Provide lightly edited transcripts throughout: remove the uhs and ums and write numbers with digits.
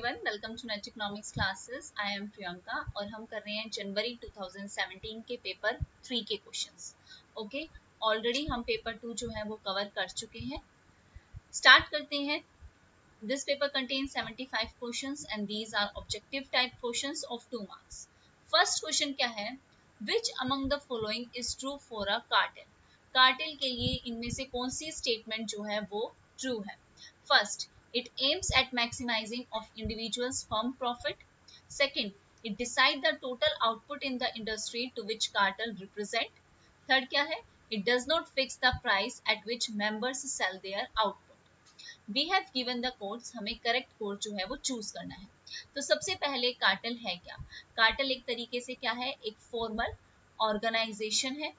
Welcome to NET economics classes. I am Priyanka और हम कर रहे हैं जनवरी 2017 के पेपर 3 के क्वेश्चंस। ओके, ऑलरेडी हम पेपर 2 जो है वो कवर कर चुके हैं। स्टार्ट करते हैं। This paper contains 75 questions and these are objective type questions of 2 marks. First question क्या है? Which among the following is true for a cartel? Cartel के लिए इनमें से कौन सी स्टेटमेंट जो है वो ट्रू है? First, it aims at maximizing of individuals' firm profit. Second, it decide the total output in the industry to which cartel represent. Third क्या है? It does not fix the price at which members sell their output. We have given the codes, हमें correct code जो है वो choose करना है। तो सबसे पहले कार्टेल है क्या? कार्टेल एक तरीके से क्या है? एक फॉर्मल ऑर्गेनाइजेशन है।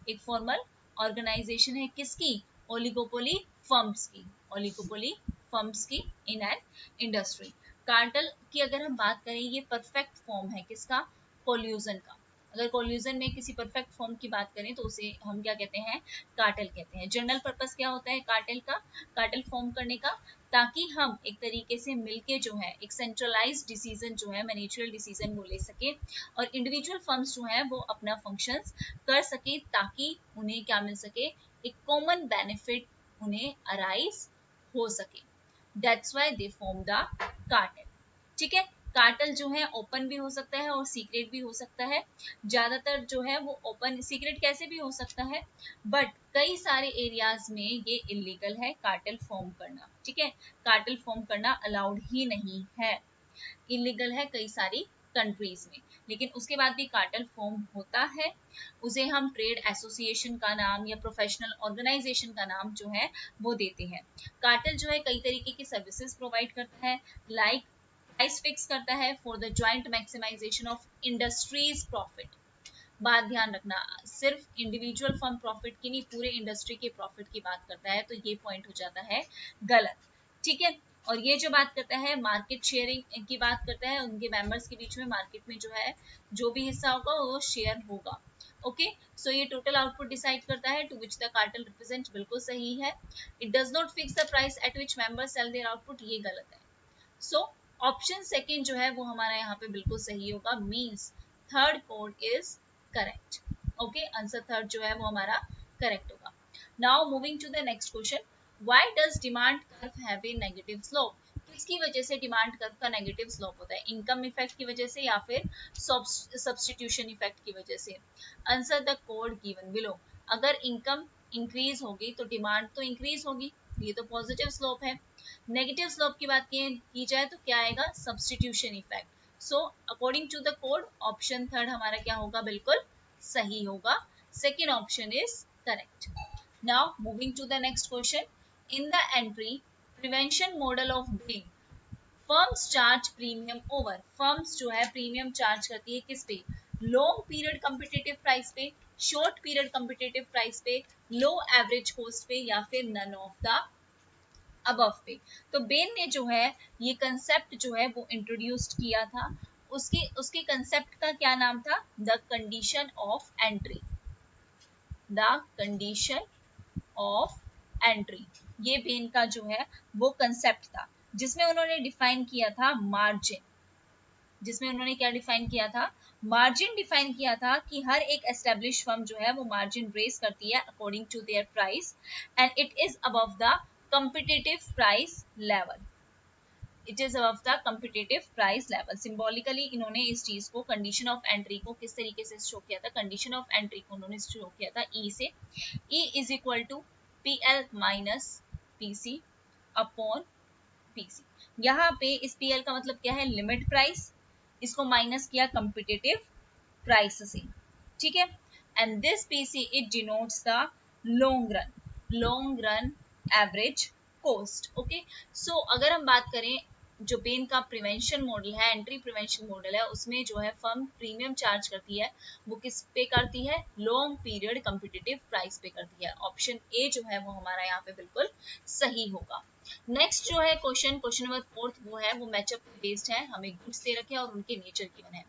एक फॉर्मल ऑर्गेनाइजेशन है किसकी? ओलिगोपोली फर्म्स की। ओलिगोपोली फर्म्स की इन एन इंडस्ट्री। कार्टेल की अगर हम बात करें, ये परफेक्ट फॉर्म है किसका? कोल्यूजन का। अगर कोल्यूजन में किसी परफेक्ट फॉर्म की बात करें तो उसे हम क्या कहते हैं? कार्टेल कहते हैं। जनरल पर्पस क्या होता है कार्टेल का? कार्टेल फॉर्म करने का, ताकि हम एक तरीके से मिलके जो है एक सेंट्रलाइज्ड डिसीजन जो है मैनेजरियल डिसीजन वो ले सके और इंडिविजुअल फर्म्स जो है वो अपना फंक्शंस कर सके, ताकि उन्हें क्या मिल सके? एक कॉमन बेनिफिट उन्हें अराइज हो सके। That's why they form the cartel. ठीक है, कार्टेल जो है ओपन भी हो सकता है और सीक्रेट भी हो सकता है। ज्यादातर जो है वो ओपन, सीक्रेट कैसे भी हो सकता है, बट कई सारे एरियाज में ये इलीगल है कार्टेल फॉर्म करना। ठीक है, कार्टेल फॉर्म करना अलाउड ही नहीं है, इलीगल है कई सारी कंट्रीज में। लेकिन उसके बाद भी कार्टेल फॉर्म होता है, उसे हम ट्रेड एसोसिएशन का नाम या प्रोफेशनल ऑर्गेनाइजेशन का नाम जो है वो देते हैं। कार्टेल जो है कई तरीके की सर्विसेज प्रोवाइड करता है, लाइक प्राइस फिक्स करता है for the joint maximization of industries profit. बात ध्यान रखना, सिर्फ इंडिविजुअल फर्म प्रॉफिट की नहीं, पूरे इंडस्ट्री के प्रॉफिट की बात करता है, तो ये पॉइंट हो जाता है गलत। ठीक है, और ये जो बात करता है मार्केट शेयरिंग की बात करता है, उनके मेंबर्स के बीच में मार्केट में जो है जो भी हिस्सा होगा वो शेयर होगा। ओके, सो ये टोटल आउटपुट डिसाइड करता है to which the cartel represent, बिल्कुल सही है। It does not fix the price at which members sell their output, ये गलत है। सो ऑप्शन सेकेंड जो है वो हमारा यहाँ पे बिल्कुल सही होगा, means third code is correct. Okay, answer third जो है वो हमारा करेक्ट होगा। Now moving to the next question, why does demand curve have a negative slope? किसकी वजह से डिमांड कर्व का नेगेटिव स्लोप होता है? इनकम इफेक्ट की वजह से या फिर सब्स्टिट्यूशन इफेक्ट की वजह से? Answer the code given below. अगर इनकम इंक्रीज होगी तो डिमांड तो इंक्रीज होगी, ये तो पॉजिटिव स्लोप है। नेगेटिव स्लोप की बात की जाए तो क्या आएगा? Substitution effect. So according to the code option third हमारा क्या होगा? बिल्कुल सही होगा, second option is correct. Now moving to the next question, in the entry prevention model of billing firms charge premium over. Firms जो है premium charge करती है किस पे? लॉन्ग पीरियड कम्पिटिटिव प्राइस पे, शॉर्ट पीरियड कम्पिटिटिव प्राइस पे, लो average cost पे, या फिर नन ऑफ द अबव पे। तो बेन ने जो है ये कंसेप्ट जो है वो इंट्रोड्यूस किया था, उसके कंसेप्ट का क्या नाम था? The condition of entry. The condition of entry, ये बेन का जो है वो कंसेप्ट था, जिसमें उन्होंने डिफाइन किया था मार्जिन। जिसमें उन्होंने क्या डिफाइन किया था? मार्जिन डिफाइन किया था कि हर एक एस्टेब्लिश फर्म जो है वो मार्जिन रेज करती है according to their price and it is above the competitive price level. It is above the competitive price level. Symbolically इन्होंने इस चीज को कंडीशन ऑफ एंट्री को किस तरीके से शो किया था? कंडीशन ऑफ एंट्री को उन्होंने शो किया था ई से। E is equal to PL minus PC upon PC. यहाँ पे इस पीएल का मतलब क्या है? लिमिट प्राइस, इसको माइनस किया कंपिटिटिव प्राइस से। ठीक है, and this PC it denotes the long run average cost. Okay, so अगर हम बात करें जो बेन का प्रिवेंशन मॉडल है, एंट्री प्रिवेंशन मॉडल है, उसमें जो है फर्म प्रीमियम चार्ज करती है, वो किस पे करती है? लॉन्ग पीरियड कम्पिटिटिव प्राइस पे करती है। ऑप्शन ए जो है वो हमारा यहाँ पे बिल्कुल सही होगा। नेक्स्ट जो है क्वेश्चन नंबर फोर्थ, वो है वो मैचअप बेस्ड है, हमें गुड्स दे रखे हैं और उनके नेचर गिवन है।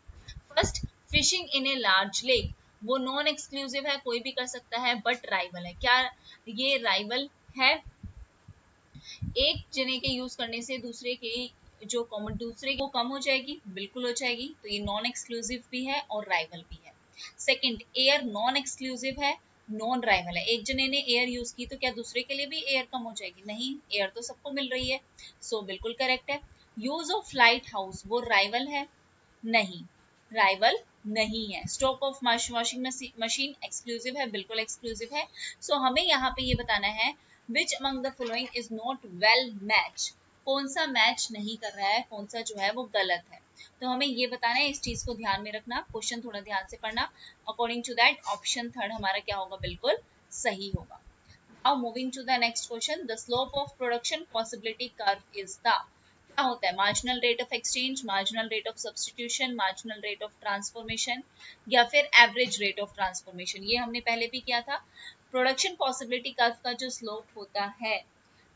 First, fishing in a large lake, वो नॉन एक्सक्लूसिव है, कोई भी कर सकता है, बट राइवल है। क्या ये राइवल है? एक जने के यूज करने से दूसरे के जो कॉमन दूसरे को कम हो जाएगी, बिल्कुल हो जाएगी, तो ये नॉन एक्सक्लूसिव भी है और राइवल भी है। सेकंड, एयर नॉन एक्सक्लूसिव है, नॉन राइवल है। एक जने ने एयर यूज की तो क्या दूसरे के लिए भी एयर कम हो जाएगी? नहीं, एयर तो सबको मिल रही है, सो बिल्कुल करेक्ट है। यूज ऑफ लाइट हाउस, वो राइवल है? नहीं, राइवल नहीं है। Stock of washing machine exclusive है, बिल्कुल एक्सक्लूसिव है। सो हमें यहाँ पे ये बताना है which among the following is not well match, कौन सा मैच नहीं कर रहा है, कौन सा जो है वो गलत है। तो हमें ये बताना है, इस चीज को ध्यान में रखना, क्वेश्चन थोड़ा ध्यान से पढ़ना। According to that option third हमारा क्या होगा? बिल्कुल सही होगा। Now moving to the next question, the slope of production possibility curve is the, क्या होता है? Marginal rate of exchange, marginal rate of substitution, marginal rate of transformation, या फिर एवरेज रेट ऑफ ट्रांसफॉर्मेशन। ये हमने पहले भी किया था। प्रोडक्शन पॉसिबिलिटी कर्व का जो स्लोप होता है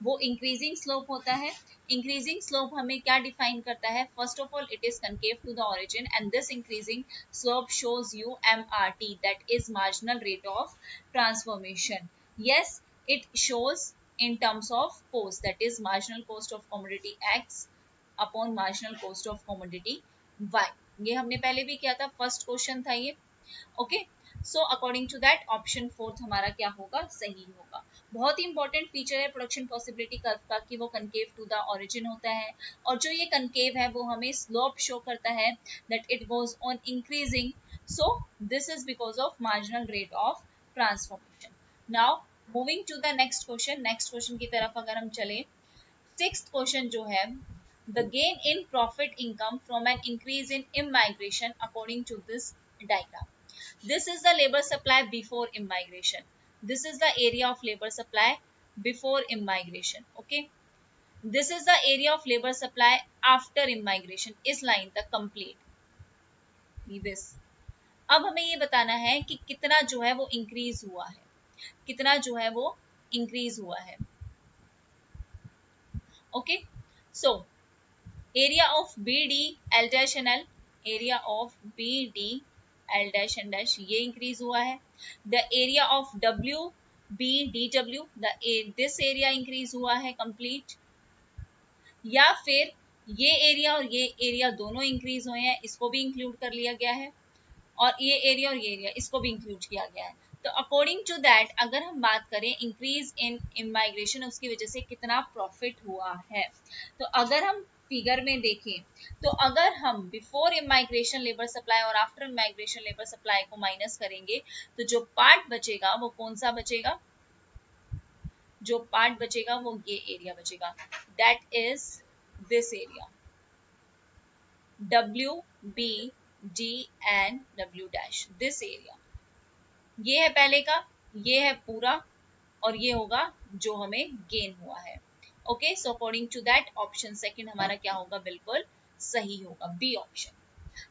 वो इंक्रीजिंग स्लोप होता है। इंक्रीजिंग स्लोप हमें क्या डिफाइन करता है? First of all it is concave to the origin and this increasing slope shows you MRT, that is marginal rate of transformation. Yes, it shows in terms of cost, that is marginal cost of commodity X upon marginal cost of commodity Y. ये हमने पहले भी किया था, first question था ये। Okay, so according to that option fourth हमारा क्या होगा? सही होगा। बहुत ही इंपॉर्टेंट फीचर है प्रोडक्शन पॉसिबिलिटी कर्व का कि वो कनकेव टू द ओरिजिन होता है, और जो ये कनकेव है वो हमें स्लोप शो करता है that it goes on increasing, so this is because of marginal rate of transformation. Now moving to the next question, next question की तरफ अगर हम चले, सिक्स्थ क्वेश्चन जो है, the gain in profit income from an increase in immigration according to this diagram. This is the labor supply before immigration. This is the area of labor supply before immigration. Okay. This is the area of labor supply after immigration. इस line तक complete. This. अब हमें ये बताना है कि कितना जो है वो इंक्रीज हुआ है, कितना जो है वो इंक्रीज हुआ है। Okay, so area of BD L dash and L, area of BD L dash and dash ये इंक्रीज हुआ है। The area of WBDW, this area increase हुआ है कंप्लीट, या फिर ये एरिया और ये एरिया दोनों इंक्रीज हुए हैं, इसको भी इंक्लूड कर लिया गया है, और ये एरिया और ये एरिया इसको भी इंक्लूड किया गया है। तो अकॉर्डिंग टू दैट अगर हम बात करें इंक्रीज इन इमाइग्रेशन, उसकी वजह से कितना प्रॉफिट हुआ है, तो अगर हम फिगर में देखें तो अगर हम बिफोर इमाइग्रेशन लेबर सप्लाई और आफ्टर इमाइग्रेशन लेबर सप्लाई को माइनस करेंगे तो जो पार्ट बचेगा वो कौन सा बचेगा? जो पार्ट बचेगा वो ये एरिया बचेगा, that is this area WB D and W dash, this area. ये है पहले का, ये है पूरा, और ये होगा जो हमें गेन हुआ है। Okay, so according to that option second हमारा क्या होगा? बिल्कुल सही होगा, B option.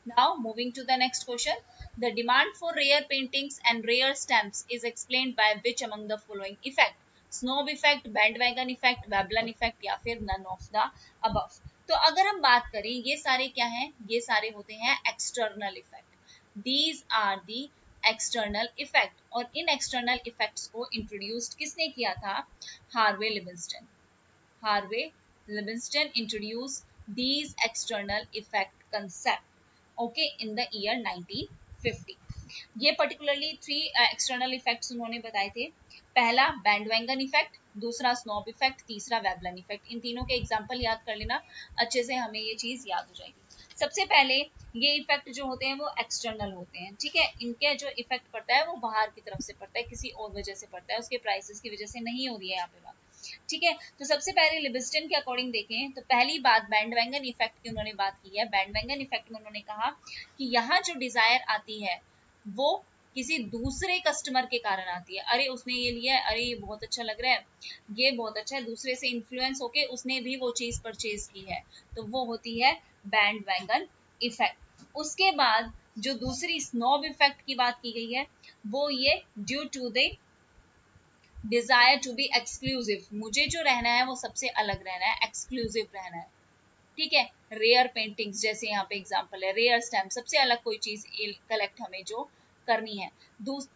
Now moving to the next question, the demand for rare paintings and rare stamps is explained by which among the following effect? Snob effect, bandwagon effect, Veblen effect, या फिर none of the above. तो अगर हम बात करें ये सारे क्या हैं? ये सारे होते हैं external effect. These are the external effect, और इन एक्सटर्नल इफेक्ट्स को इंट्रोड्यूस्ड किसने किया था? Harvey Livingston. Harvey Livingston introduced these external effect concept okay in the year 1950। ये पर्टिकुलरली 3 एक्सटर्नल इफेक्ट्स उन्होंने बताए थे। पहला बैंडवैगन इफेक्ट, दूसरा स्नोब इफेक्ट, तीसरा वेबलन इफेक्ट। इन तीनों के एग्जांपल याद कर लेना, अच्छे से हमें ये चीज याद हो जाएगी। सबसे पहले ये इफेक्ट जो होते हैं वो एक्सटर्नल होते हैं, ठीक है। इनके जो इफेक्ट पड़ता है वो बाहर की तरफ से पड़ता है, किसी और वजह से पड़ता है, उसके प्राइसेस की वजह से नहीं हो रही है यहाँ पे बात, ठीक है। तो सबसे पहले लिविंगस्टन के अकॉर्डिंग देखें तो पहली बात बैंडवैगन इफेक्ट की उन्होंने बात की है। बैंडवैगन इफेक्ट में उन्होंने कहा कि यहाँ जो डिजायर आती है वो किसी दूसरे कस्टमर के कारण आती है। अरे उसने ये लिया है, अरे ये बहुत अच्छा लग रहा है, ये बहुत अच्छा है, दूसरे से इन्फ्लुएंस होके उसने भी वो चीज परचेज की है, तो वो होती है बैंडवैगन इफेक्ट। उसके बाद जो दूसरी स्नोब इफेक्ट की बात की गई है वो ये due to the desire to be exclusive, मुझे जो रहना है वो सबसे अलग रहना है, एक्सक्लूसिव रहना है, ठीक है। रेयर पेंटिंग्स जैसे यहाँ पे एग्जांपल है, रेयर स्टैम्प, सबसे अलग कोई चीज कलेक्ट हमें जो करनी है।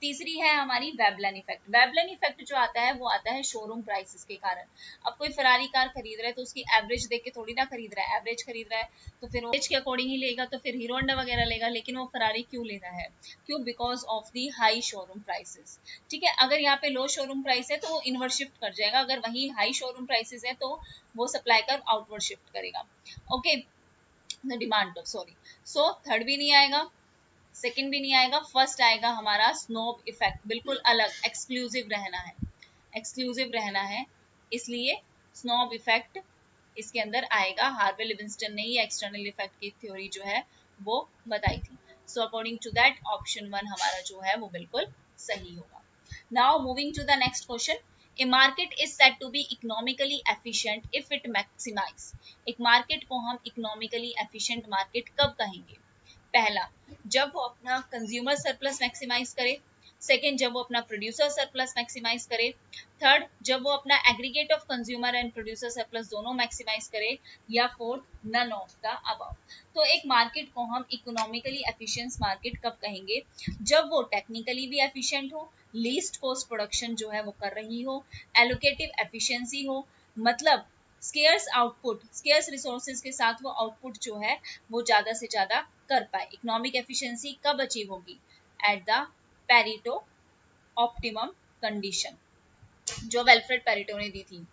तीसरी है हमारी वेबलन इफेक्ट। वेबलन इफेक्ट जो आता है वो आता है शोरूम प्राइसेस के कारण। अब कोई फरारी कार खरीद रहा है तो उसकी एवरेज देख के थोड़ी ना खरीद रहा है, एवरेज खरीद रहा है तो फिर एवरेज के अकॉर्डिंग ही लेगा, तो फिर हीरो होंडा वगैरह लेगा, लेकिन वो फरारी क्यों ले रहा है? क्यों? Because of the high showroom prices. ठीक है, अगर यहाँ पे लो शोरूम प्राइस है तो वो इनवर्ड शिफ्ट कर जाएगा, अगर वही हाई शोरूम प्राइसेस है तो वो सप्लाई कर आउटवर्ड शिफ्ट करेगा। Okay, the demand, sorry. So third भी नहीं आएगा, सेकंड भी नहीं आएगा, फर्स्ट आएगा हमारा स्नोब इफेक्ट। बिल्कुल अलग, एक्सक्लूसिव रहना है, एक्सक्लूसिव रहना है, इसलिए स्नोब इफेक्ट इसके अंदर आएगा। हार्वे लिविंगस्टन ने ही एक्सटर्नल इफेक्ट की थ्योरी जो है वो बताई थी। So according to that option 1 हमारा जो है वो बिल्कुल सही होगा। Now moving to the next question, a market is said to be economically efficient if it maximize. एक मार्केट को हम इकोनॉमिकली एफिशिएंट मार्केट कब कहेंगे? पहला, जब वो अपना कंज्यूमर सरप्लस मैक्सिमाइज करे। सेकेंड, जब वो अपना प्रोड्यूसर सरप्लस मैक्सिमाइज करे। थर्ड, जब वो अपना aggregate of consumer and producer surplus दोनों मैक्सिमाइज करे। या fourth, none of the above. तो एक मार्केट को हम इकोनॉमिकली एफिशिएंट मार्केट कब कहेंगे? जब वो टेक्निकली भी एफिशिएंट हो, लीस्ट कॉस्ट प्रोडक्शन जो है वो कर रही हो, एलोकेटिव एफिशिएंसी हो, मतलब स्केयर्स आउटपुट, स्केयर्स रिसोर्सेज के साथ वो आउटपुट जो है वो ज्यादा से ज्यादा कर पाए। इकोनॉमिक एफिशिएंसी कब अचीव होगी? At the Pareto optimum condition, जो वेल्फ्रेड पेरेटो ने दी थी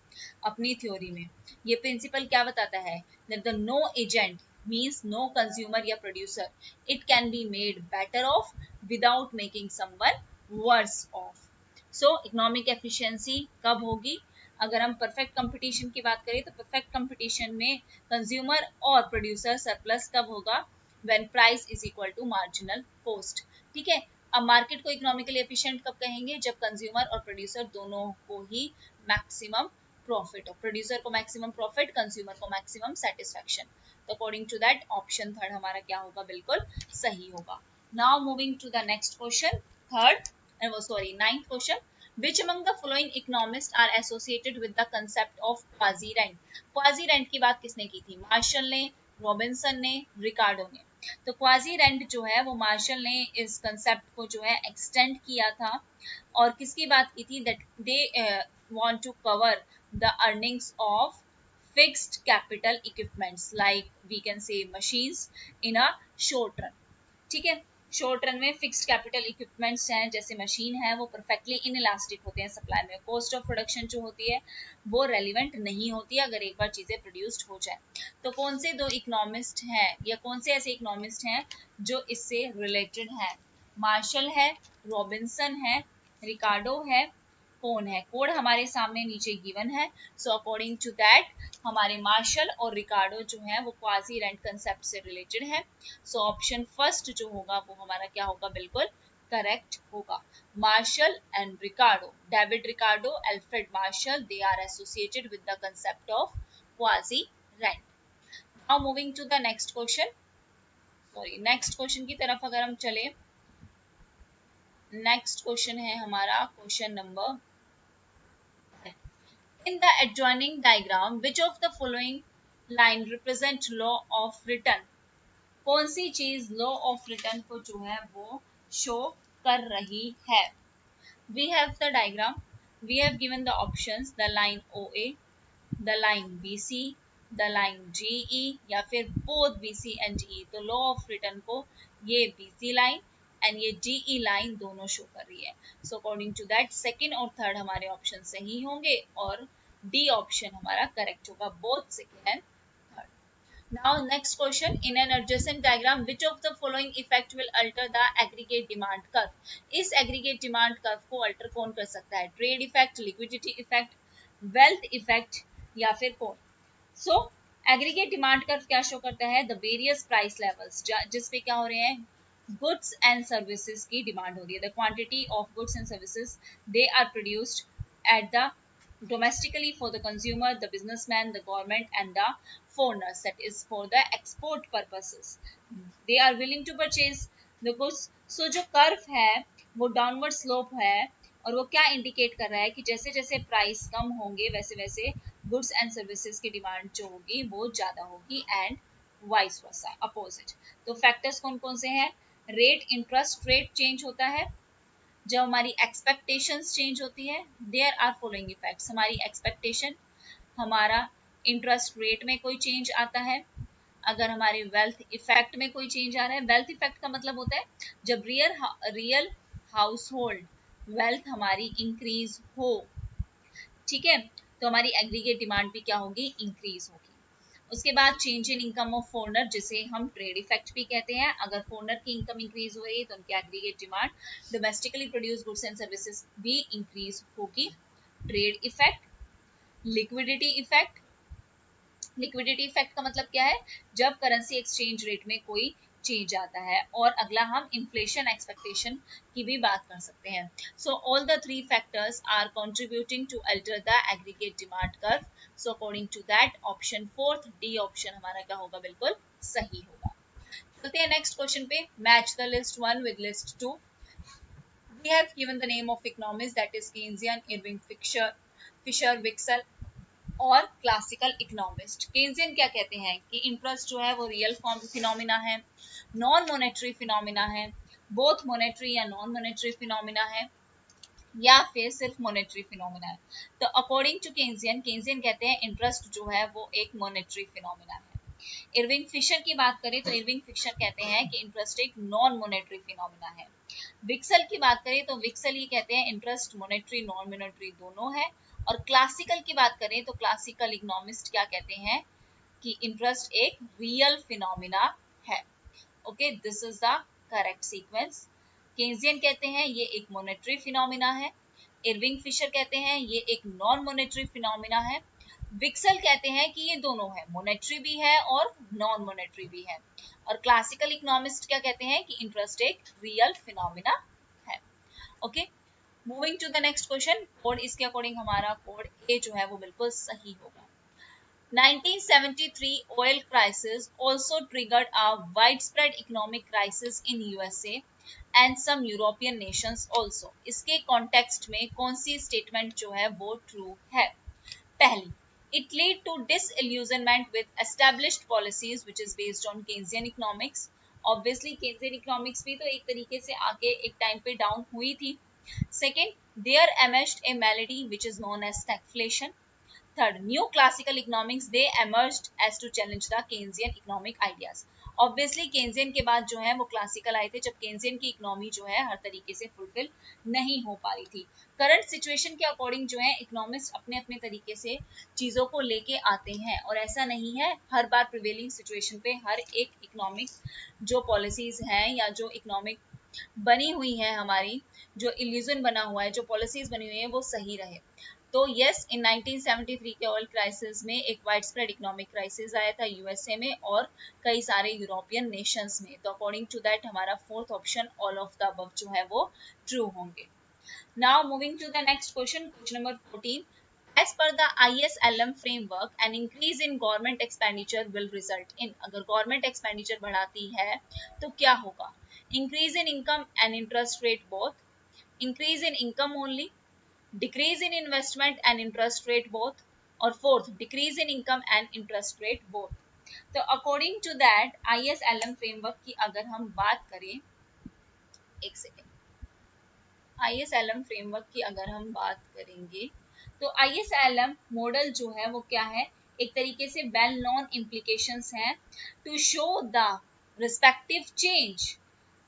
अपनी थ्योरी में। ये प्रिंसिपल क्या बताता है? That the no agent means no consumer या producer, it can be made better off without making someone worse off. So economic efficiency कब होगी? अगर हम परफेक्ट कंपटीशन की बात करें तो परफेक्ट कंपटीशन में कंज्यूमर और प्रोड्यूसर सरप्लस कब होगा? When price is equal to marginal cost. ठीक है, अब मार्केट को इकोनॉमिकली एफिशिएंट कब कहेंगे? जब कंज्यूमर और प्रोड्यूसर दोनों को ही मैक्सिमम प्रॉफिट हो, प्रोड्यूसर को मैक्सिमम प्रॉफिट, कंज्यूमर को मैक्सिमम सेटिस्फैक्शन। तो according to that option third हमारा क्या होगा? बिल्कुल सही होगा। Now moving to the next question, third, ninth question, which among the following economists are associated with the concept of quasi rent? quasi rent की बात किसने की थी? मार्शल ने, रॉबिन्सन ने, रिकार्डो ने। तो क्वाजी रेंट जो है वो मार्शल ने इस कंसेप्ट को जो है एक्सटेंड किया था, और किसकी बात की थी? That they want to cover the earnings of fixed capital equipments like we can say machines in a short run. ठीक है, शॉर्ट रन में फिक्स्ड कैपिटल इक्विपमेंट्स हैं जैसे मशीन है वो परफेक्टली इनइलास्टिक होते हैं सप्लाई में, कॉस्ट ऑफ प्रोडक्शन जो होती है वो रेलिवेंट नहीं होती है अगर एक बार चीजें प्रोड्यूस्ड हो जाए। तो कौन से दो इकोनॉमिस्ट हैं या कौन से ऐसे इकोनॉमिस्ट हैं जो इससे रिलेटेड हैं? मार्शल है, रॉबिन्सन है, रिकार्डो है, कौन है? कोड हमारे सामने नीचे गिवन है। सो अकॉर्डिंग टू दैट हमारे मार्शल और रिकार्डो जो है वो क्वाजी रेंट कंसेप्ट से रिलेटेड है। सो ऑप्शन फर्स्ट जो होगा वो हमारा क्या होगा? बिल्कुल करेक्ट होगा। Marshall and Ricardo, David Ricardo, Alfred Marshall, they are associated with the concept of quasi rent. Now moving to the next question, sorry next question की तरफ अगर हम चले, नेक्स्ट क्वेश्चन है हमारा question number, in the adjoining diagram which of the following line represent law of return? कौन सी चीज law of return को जो है वो शो कर रही है? we have the diagram, we have given the options, the line OA, the line BC, the line GE या फिर both BC and GE। तो लॉ ऑफ रिटर्न को ये BC लाइन एंड ये GE लाइन दोनों शो कर रही है। So according to that second और थर्ड हमारे ऑप्शन सही होंगे और डी ऑप्शन हमारा करेक्ट होगा, both second and third. Now next question, in an adjacent diagram which of the following effect will alter the aggregate demand curve? इस aggregate demand curve को alter कौन कर सकता है? trade effect, liquidity effect, wealth effect या फिर कौन? So aggregate demand curve क्या शो करता है? the various price levels, जिसपे क्या हो रहे हैं? goods and services की डिमांड हो रही है। the quantity of goods and services they are produced at the domestically for the consumer, the businessman, the government and the foreigners, that is for the export purposes, they are willing to purchase the goods। so जो curve है वो downward slope है और वो क्या indicate कर रहा है कि जैसे जैसे प्राइस कम होंगे वैसे वैसे गुड्स एंड सर्विसेज की डिमांड जो होगी वो ज्यादा होगी एंड वाइस वर्सा अपोजिट। तो फैक्टर्स कौन कौन से हैं? रेट, इंटरेस्ट रेट चेंज होता है, जब हमारी एक्सपेक्टेशंस चेंज होती है, देयर आर फॉलोइंग इफेक्ट्स, हमारी एक्सपेक्टेशन, हमारा इंटरेस्ट रेट में कोई चेंज आता है, अगर हमारे वेल्थ इफेक्ट में कोई चेंज आ रहा है। वेल्थ इफेक्ट का मतलब होता है जब रियल हाउस होल्ड वेल्थ हमारी इंक्रीज हो, ठीक है, तो हमारी एग्रीगेट डिमांड भी क्या होगी, इंक्रीज होगी। उसके बाद change in income of foreigner, जिसे हम ट्रेड इफेक्ट भी कहते हैं, अगर फॉरनर की इनकम इंक्रीज हो रही है तो उनकी aggregate demand domestically produce goods and services भी इंक्रीज होगी। Trade effect, liquidity effect, liquidity effect का मतलब क्या है, जब करेंसी एक्सचेंज रेट में कोई चेंज आता है। और अगला हम इन्फ्लेशन एक्सपेक्टेशन की भी बात कर सकते हैं। So all the three factors are contributing to alter the aggregate demand curve. So according to that option fourth D option हमारा क्या होगा, बिल्कुल सही होगा। चलते हैं नेक्स्ट क्वेश्चन पे, match the list 1 with list 2। We have given the name of economists, that is Keynesian, Irving Fisher, Wicksell और क्लासिकल इकोनॉमिस्ट। केन्जियन क्या कहते हैं कि इंटरेस्ट जो है वो रियल फॉर्म फिनोमिना है, नॉन मोनेटरी फिनोमिना है, बोथ मोनेटरी या नॉन मोनेटरी फिनोमिना है, या फिर सिर्फ मोनेटरी फिनोमिना है। तो अकॉर्डिंग टू केन्जियन, केन्जियन कहते हैं इंटरेस्ट जो है वो एक मोनेटरी फिनोमिना है। इरविंग फिशर की बात करें तो इरविंग फिशर कहते हैं कि इंटरेस्ट एक नॉन मोनेटरी फिनोमिना है। विक्सल की बात करें तो विक्सल ये कहते हैं इंटरेस्ट मोनेटरी नॉन मोनेटरी दोनों है। और क्लासिकल की बात करें तो क्लासिकल इकोनॉमिस्ट क्या कहते हैं कि इंटरेस्ट एक रियल फिनोमिना है। Okay, this is the correct sequence. Keynesian कहते हैं ये एक मोनेटरी फिनोमिना है, इरविंग फिशर कहते हैं ये एक नॉन मोनेटरी फिनोमिना है, विक्सल कहते हैं कि ये दोनों है, मोनेटरी भी है और नॉन मोनेटरी भी है। और क्लासिकल इकोनॉमिस्ट क्या कहते हैं कि इंटरेस्ट एक रियल फिनोमिना है। Okay, moving to the next question, code इसके अकॉर्डिंग हमारा कोड ए जो है वो बिल्कुल सही होगा। 1973 oil crisis also triggered a widespread economic crisis in USA and some European nations also. इसके कॉन्टेक्स्ट में कौन सी स्टेटमेंट जो है वो ट्रू है? पहली, it lead to disillusionment with established policies which is based on Keynesian economics. Obviously Keynesian economics भी तो एक तरीके से आके एक टाइम पे डाउन हुई थी। Second, there emerged a malady which is known as stagflation. Third, new classical economics they emerged as to challenge the Keynesian economic ideas. Obviously Keynesian के बाद जो है वो क्लासिकल आए थे, जब Keynesian की इकोनॉमी जो है हर तरीके से फुलफिल नहीं हो पा रही थी। करंट सिचुएशन के अकॉर्डिंग जो है इकोनॉमिस्ट अपने अपने तरीके से चीज़ों को लेके आते हैं, और ऐसा नहीं है हर बार प्रिवेलिंग सिचुएशन पे हर एक इकोनॉमिक जो पॉलिसीज हैं या जो इकोनॉमिक बनी हुई है, हमारी जो इल्यूजन बना हुआ है, जो पॉलिसीज बनी हुई है वो सही रहे। तो यस, इन 1973 के ऑयल क्राइसिस में एक वाइड स्प्रेड इकोनॉमिक क्राइसिस आया था यूएसए में और कई सारे यूरोपियन नेशंस में। तो अकॉर्डिंग टू दैट हमारा fourth option all of the above जो है वो ट्रू होंगे। Now moving to the next question, question number 14। As per the ISLM framework, an increase in government expenditure will result in, अगर government expenditure बढ़ाती है तो क्या होगा? Increase in income and interest rate both, increase in income only, decrease in investment and interest rate both, और fourth, decrease in income and interest rate both. तो according to that ISLM framework की अगर हम बात करें, एक second, ISLM framework की अगर हम बात करेंगे तो ISLM मॉडल जो है वो क्या है, एक तरीके से वेल नोन इम्प्लीकेशंस हैं to show the respective change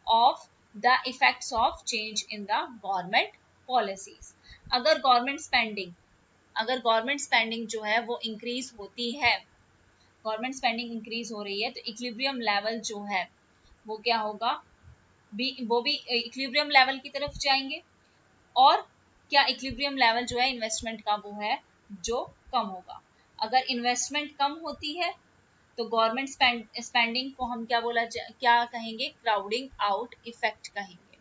of the effects of change in the government policies. अगर गवर्नमेंट स्पेंडिंग जो है वो इंक्रीज होती है, गवर्नमेंट स्पेंडिंग इंक्रीज हो रही है, तो इक्विलिब्रियम लेवल जो है वो क्या होगा, वो भी इक्विलिब्रियम लेवल की तरफ जाएंगे। और क्या इक्विलिब्रियम लेवल जो है इन्वेस्टमेंट का वो है जो कम होगा। अगर इन्वेस्टमेंट कम होती है तो गवर्नमेंट स्पेंडिंग को हम क्या कहेंगे, क्राउडिंग आउट इफेक्ट कहेंगे।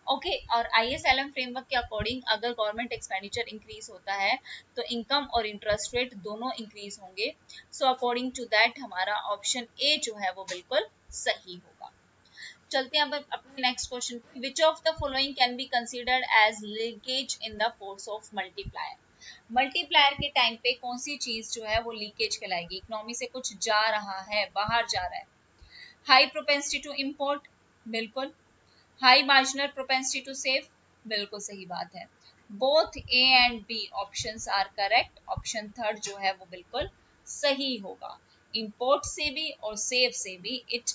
ओके, और ISLM फ्रेमवर्क के अकॉर्डिंग अगर गवर्नमेंट एक्सपेंडिचर इंक्रीज होता है तो इनकम और इंटरेस्ट रेट दोनों इंक्रीज होंगे। सो अकॉर्डिंग टू दैट हमारा ऑप्शन ए जो है वो बिल्कुल सही होगा। चलते हैं अब अपने next question, which of the following can be considered as leakage in the force of multiplier. Multiplier के टाइम पे कौन सी चीज जो है वो लीकेज कहलाएगी, इकोनॉमी से कुछ जा रहा है, बाहर जा रहा है। हाई प्रोपेंसिटी टू इंपोर्ट, बिल्कुल high marginal propensity to save, बिल्कुल सही बात है। Both A and B options are correct, option third जो है वो बिल्कुल सही होगा। इंपोर्ट से भी और सेव से भी इट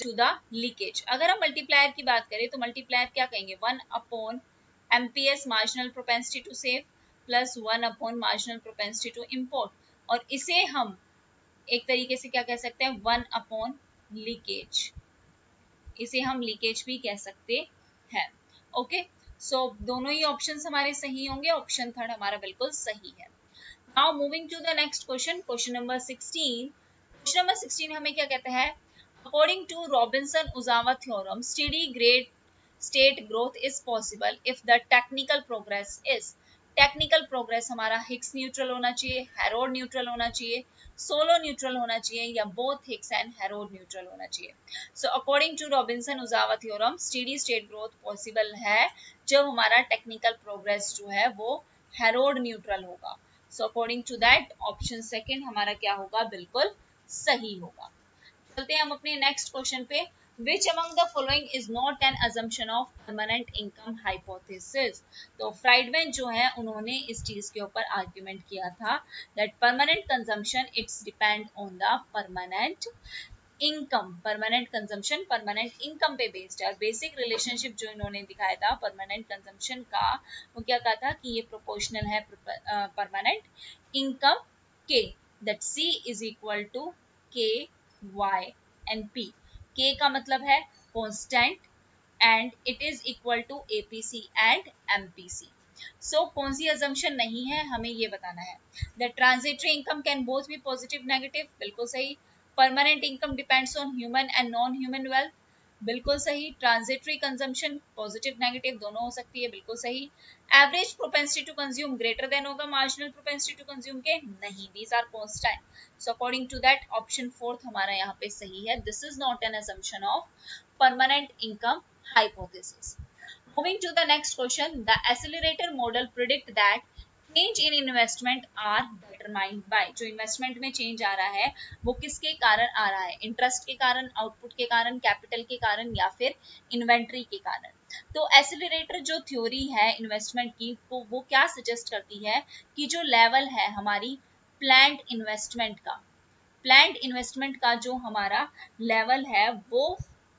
टू द लीकेज। अगर हम मल्टीप्लायर की बात करें तो मल्टीप्लायर क्या कहेंगे, 1 upon MPS marginal propensity to save plus 1 upon marginal propensity to import, और इसे हम एक तरीके से क्या कह सकते हैं, 1 अपॉन लीकेज, इसे हम लीकेज भी कह सकते हैं। ओके, सो दोनों ही ऑप्शंस हमारे सही होंगे, ऑप्शन थर्ड हमारा बिल्कुल सही है। Now moving to the next question, question number 16। Question number 16 हमें क्या कहता है, according to Robinson Uzawa theorem steady grade state growth is possible if the technical progress is, technical progress हमारा हिग्स न्यूट्रल होना चाहिए, हेरोड न्यूट्रल होना चाहिए, solo neutral होना चाहिए, या both Hicks and Harrod neutral होना चाहिए। So according to Robinson Uzawa theorem steady state growth possible है जब हमारा टेक्निकल प्रोग्रेस जो है वो हेरोड न्यूट्रल होगा। So according to that option second हमारा क्या होगा, बिल्कुल सही होगा। चलते हैं हम अपने नेक्स्ट क्वेश्चन पे। विच among the following is not N assumption of permanent income hypothesis. तो फ्राइडमैन जो है उन्होंने इस चीज के ऊपर आर्ग्यूमेंट किया था that permanent consumption it's depend on the permanent income, permanent consumption permanent income पे बेस्ड है। और बेसिक रिलेशनशिप जो इन्होंने दिखाया था परमानेंट कंजम्पशन का, वो क्या कहा था कि ये प्रोपोर्शनल है परमानेंट इनकम के, that C is equal to K Y and P. K का मतलब है constant and it is equal to APC and MPC. So कौन सी अजम्पशन नहीं है, हमें ये बताना है। The transitory income can both be positive negative, बिल्कुल सही। Permanent income depends on human and non human wealth, बिल्कुल सही। ट्रांजिटरी कंजम्पशन पॉजिटिव नेगेटिव दोनों हो सकती है, बिल्कुल सही। Average propensity to consume greater than होगा मार्जिनल प्रोपेंसिटी टू कंज्यूम के, नहीं, these are constant. So according to that option fourth हमारा यहाँ पे सही है, this is not an assumption of permanent income hypothesis. Moving to the next question, the accelerator model predict that change in investment are determined by, जो investment में change आ रहा है वो किसके कारण आ रहा है, इंटरेस्ट के कारण, आउटपुट के कारण, कैपिटल के कारण, या फिर इन्वेंट्री के कारण। तो एसिलरेटर जो थ्योरी है इन्वेस्टमेंट की वो क्या सजेस्ट करती है कि जो लेवल है हमारी प्लान्ड इन्वेस्टमेंट का, प्लान्ड इन्वेस्टमेंट का जो हमारा लेवल है वो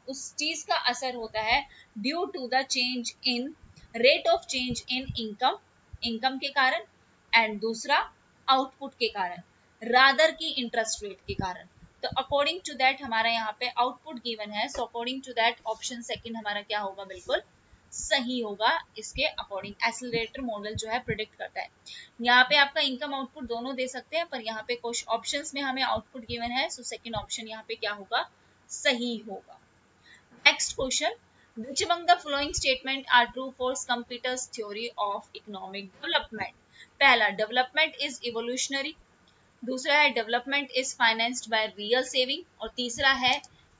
उस चीज का असर होता है due to the change in rate of change in income, income के कारण, एंड दूसरा आउटपुट के कारण, रादर की इंटरेस्ट रेट के कारण। तो अकॉर्डिंग टू दैट हमारा यहाँ पे आउटपुट गिवन है, so according to that option second हमारा क्या होगा, बिल्कुल सही होगा। इसके अकॉर्डिंग एसिलरेटर मॉडल जो है प्रिडिक्ट करता है। यहाँ पे आपका इनकम आउटपुट दोनों दे सकते हैं, पर यहाँ पे कुछ ऑप्शंस में हमें आउटपुट गिवन है, सो सेकंड ऑप्शन यहाँ पे क्या होगा, सही होगा। Next question, which among the following statement are true for Schumpeter's theory of economic development? पहला, डेवलपमेंट इज इवोल्यूशनरी, दूसरा है development is financed by real saving, और तीसरा है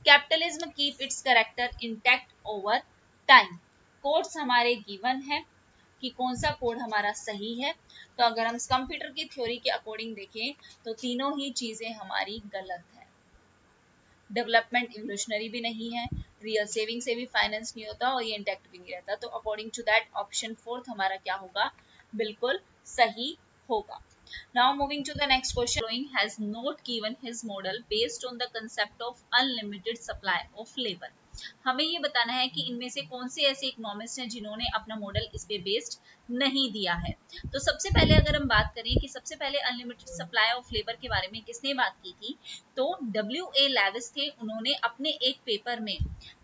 capitalism keep its character intact over time. Codes हमारे given है कि कौन सा कोड हमारा सही है। तो अगर हम स्कम्पीटर की थ्योरी के अकॉर्डिंग देखें तो तीनों ही चीजें हमारी गलत है। डेवलपमेंट इवोल्यूशनरी भी नहीं है, रियल सेविंग से भी फाइनेंस नहीं होता, और ये इंटैक्ट भी नहीं रहता। तो according to that option fourth हमारा क्या होगा, बिल्कुल सही होगा। Now moving to the next question, Boeing has not given his model based on the concept of unlimited supply of labor. हमें ये बताना है कि इनमें से कौन से ऐसे इकोनॉमिस्ट हैं जिन्होंने अपना मॉडल इस पे बेस्ड नहीं दिया है। तो सबसे पहले अगर हम बात करें कि सबसे पहले अनलिमिटेड सप्लाई ऑफ लेबर के बारे में किसने बात की थी, तो W.A. लेविस थे। उन्होंने अपने एक पेपर में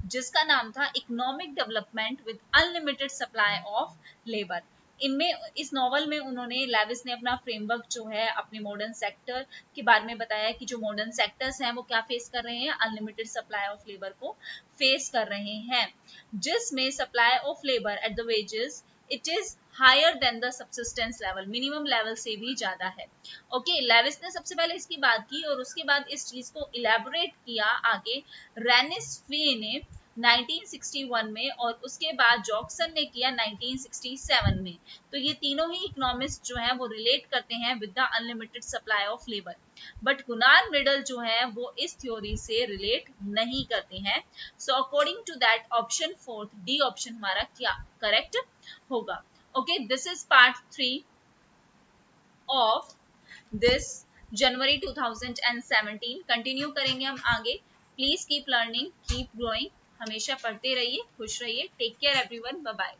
जिसका नाम था economic development with unlimited supply of labour, इनमें इस नॉवल में उन्होंने लेविस ने अपना फ्रेमवर्क जो है अपने मॉडर्न सेक्टर के बारे में बताया कि जो मॉडर्न सेक्टर्स हैं वो क्या फेस कर रहे हैं, अनलिमिटेड सप्लाई ऑफ लेबर को फेस कर रहे हैं, जिसमें supply of labour at the wages it is higher than the subsistence level, minimum level से भी ज्यादा है। ओके, लेविस ने सबसे पहले इसकी बात की और उसके बाद इस चीज को इलेबोरेट किया आगे रेनिस फी ने 1961 में और उसके बाद जॉक्सन ने किया 1967 में। तो ये तीनों ही इकोनॉमिस्ट जो हैं वो रिलेट करते हैं with the unlimited supply of labour, but Gunnar middle जो है वो इस थ्योरी से रिलेट नहीं करते हैं। So according to that option fourth D option हमारा क्या करेक्ट होगा। Okay, this is part 3 of this January 2017। Continue करेंगे हम आगे। Please keep learning, keep growing, हमेशा पढ़ते रहिए, खुश रहिए। Take care everyone, bye bye.